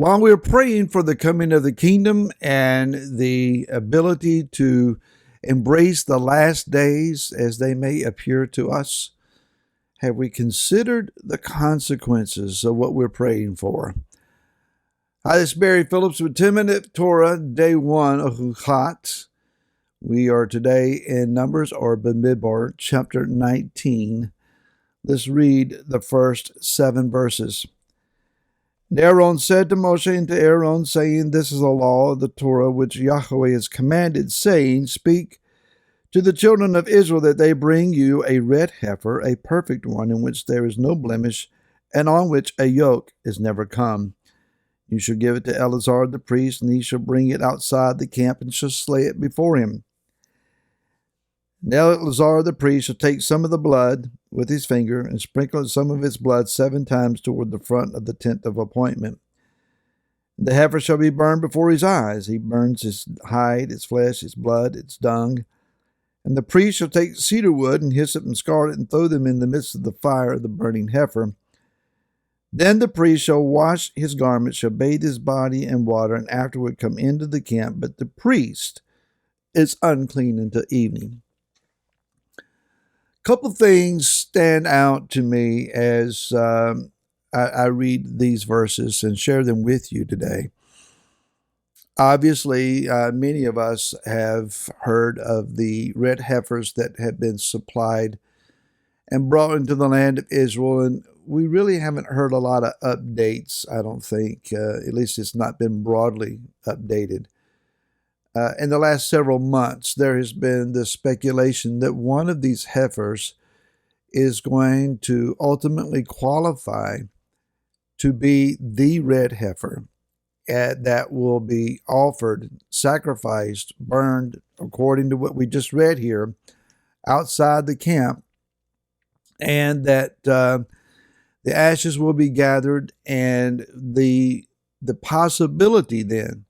While we're praying for the coming of the kingdom and the ability to embrace the last days as they may appear to us, have we considered the consequences of what we're praying for? Hi, this is Barry Phillips with 10 Minute Torah, day 1 of Chukat. We are today in Numbers or Bamidbar, chapter 19. Let's read the first 7 verses. And Aaron said to Moshe and to Aaron, saying, This is the law of the Torah which Yahweh has commanded, saying, Speak to the children of Israel that they bring you a red heifer, a perfect one, in which there is no blemish, and on which a yoke is never come. You shall give it to Eleazar the priest, and he shall bring it outside the camp, and shall slay it before him. And Eleazar the priest shall take some of the blood with his finger, and sprinkle some of its blood 7 times toward the front of the tent of appointment. The heifer shall be burned before his eyes. He burns its hide, its flesh, its blood, its dung. And the priest shall take cedar wood, and hyssop, and scarlet, and throw them in the midst of the fire of the burning heifer. Then the priest shall wash his garments, shall bathe his body in water, and afterward come into the camp. But the priest is unclean until evening. Couple things stand out to me as I read these verses and share them with you today. Obviously, many of us have heard of the red heifers that have been supplied and brought into the land of Israel, and we really haven't heard a lot of updates, I don't think. At least it's not been broadly updated. In the last several months, there has been the speculation that one of these heifers is going to ultimately qualify to be the red heifer that will be offered, sacrificed, burned, according to what we just read here, outside the camp, and that the ashes will be gathered, and the possibility then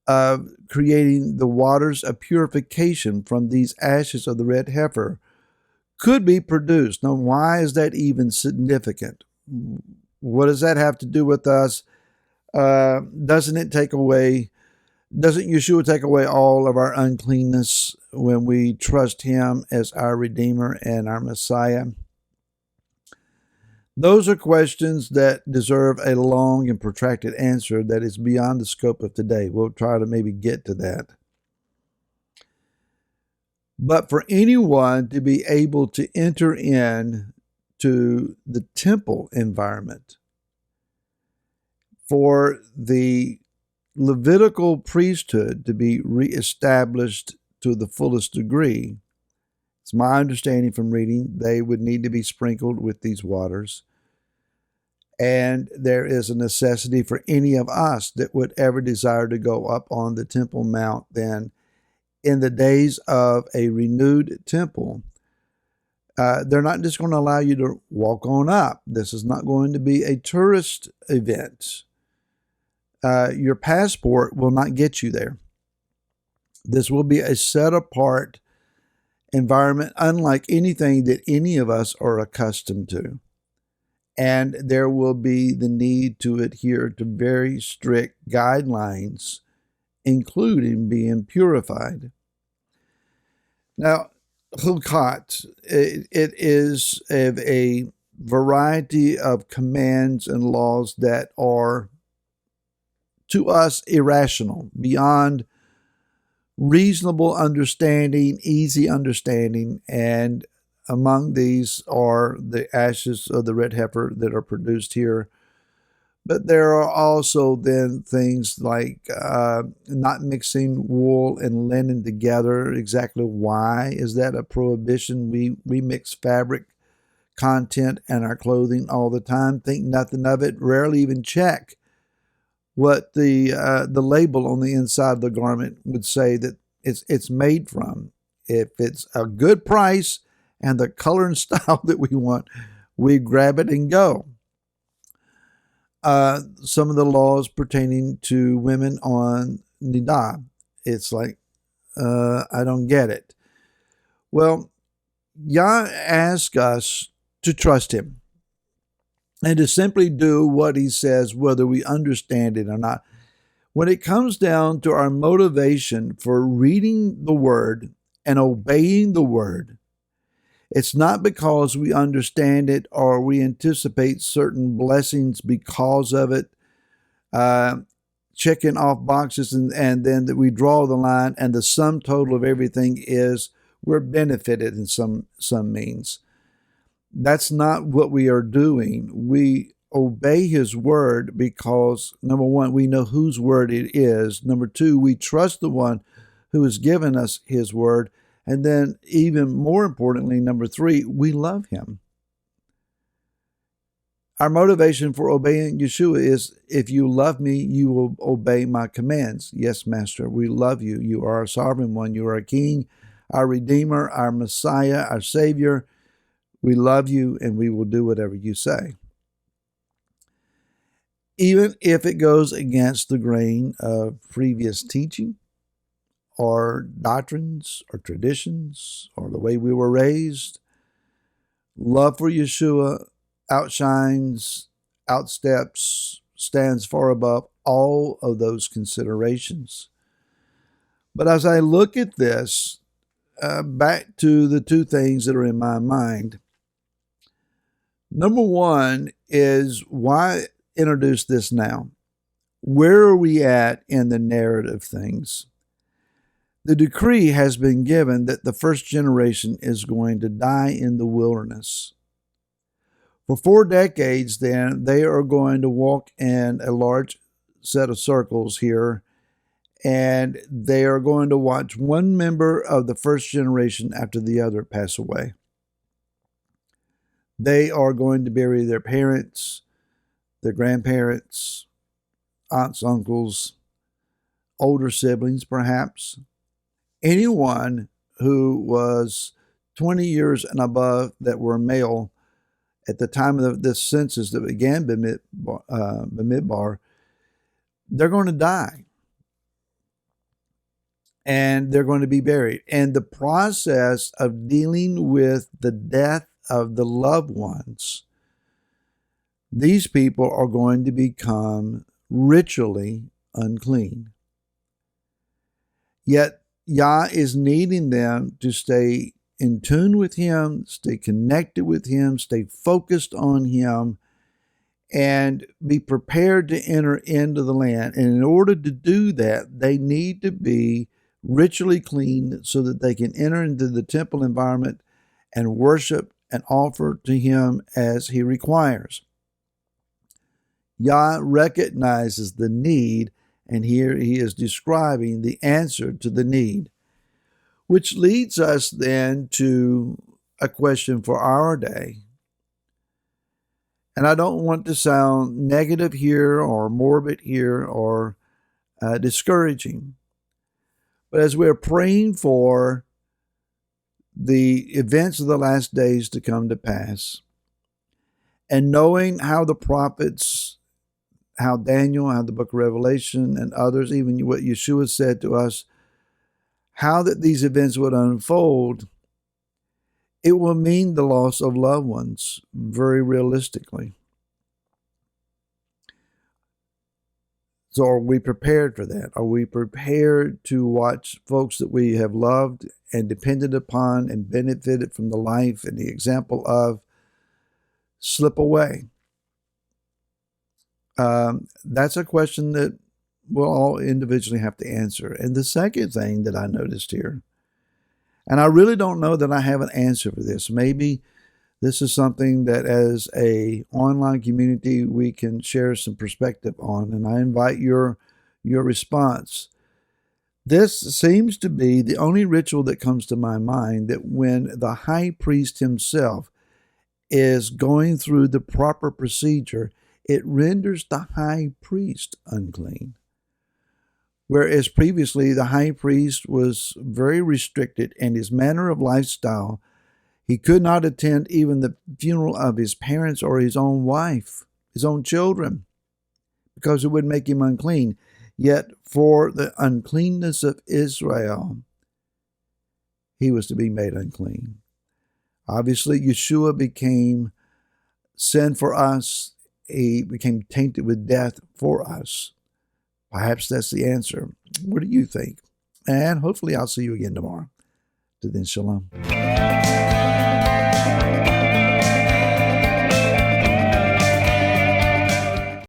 of creating the waters of purification from these ashes of the red heifer could be produced. Now, why is that even significant? What does that have to do with us? Doesn't Yeshua take away all of our uncleanness when we trust him as our Redeemer and our Messiah? Those are questions that deserve a long and protracted answer that is beyond the scope of today. We'll try to maybe get to that. But for anyone to be able to enter in to the temple environment, for the Levitical priesthood to be reestablished to the fullest degree, it's my understanding from reading, they would need to be sprinkled with these waters. And there is a necessity for any of us that would ever desire to go up on the Temple Mount then in the days of a renewed temple. They're not just going to allow you to walk on up. This is not going to be a tourist event. Your passport will not get you there. This will be a set apart environment unlike anything that any of us are accustomed to. And there will be the need to adhere to very strict guidelines, including being purified. Now, Chukat, it is a variety of commands and laws that are, to us, irrational, beyond reasonable understanding, easy understanding, and among these are the ashes of the red heifer that are produced here. But there are also then things like not mixing wool and linen together. Exactly why is that a prohibition? We mix fabric content and our clothing all the time, think nothing of it, rarely even check what the label on the inside of the garment would say that it's made from. If it's a good price and the color and style that we want, we grab it and go. Some of the laws pertaining to women on Nidah, it's like, I don't get it. Well, Yah asks us to trust him. and to simply do what he says, whether we understand it or not. When it comes down to our motivation for reading the Word and obeying the Word, it's not because we understand it or we anticipate certain blessings because of it, checking off boxes, and then that we draw the line, and the sum total of everything is we're benefited in some means. That's not what we are doing. We obey his word because, number one, we know whose word it is. Number two, we trust the one who has given us his word. And then, even more importantly, number three, we love him. Our motivation for obeying Yeshua is, if you love me, you will obey my commands. Yes, Master, we love you. You are our sovereign one. You are our King, our Redeemer, our Messiah, our Savior. We love you, and we will do whatever you say. Even if it goes against the grain of previous teaching or doctrines or traditions or the way we were raised, love for Yeshua outshines, outsteps, stands far above all of those considerations. But as I look at this, back to the two things that are in my mind. Number one is, why introduce this now? Where are we at in the narrative things? The decree has been given that the first generation is going to die in the wilderness. For 4 decades, then, they are going to walk in a large set of circles here, and they are going to watch one member of the first generation after the other pass away. They are going to bury their parents, their grandparents, aunts, uncles, older siblings perhaps. Anyone who was 20 years and above that were male at the time of this census that began Bamidbar, they're going to die. And they're going to be buried. And the process of dealing with the death of the loved ones, these people are going to become ritually unclean. Yet Yah is needing them to stay in tune with him, stay connected with him, stay focused on him, and be prepared to enter into the land. And in order to do that, they need to be ritually clean so that they can enter into the temple environment and worship and offer to him as he requires. Yah recognizes the need, and here he is describing the answer to the need, which leads us then to a question for our day. And I don't want to sound negative here or morbid here or discouraging, but as we're praying for the events of the last days to come to pass, and knowing how the prophets, how Daniel, how the book of Revelation, and others, even what Yeshua said to us, how that these events would unfold, it will mean the loss of loved ones, very realistically. So are we prepared for that? Are we prepared to watch folks that we have loved and depended upon and benefited from the life and the example of slip away? That's a question that we'll all individually have to answer. And the second thing that I noticed here, and I really don't know that I have an answer for this. Maybe this is something that as a online community we can share some perspective on, and I invite your response. This seems to be the only ritual that comes to my mind, that when the high priest himself is going through the proper procedure, it renders the high priest unclean. Whereas previously the high priest was very restricted in his manner of lifestyle. He could not attend even the funeral of his parents or his own wife, his own children, because it would make him unclean. Yet for the uncleanness of Israel, he was to be made unclean. Obviously, Yeshua became sinned for us. He became tainted with death for us. Perhaps that's the answer. What do you think? And hopefully I'll see you again tomorrow. Till then, shalom.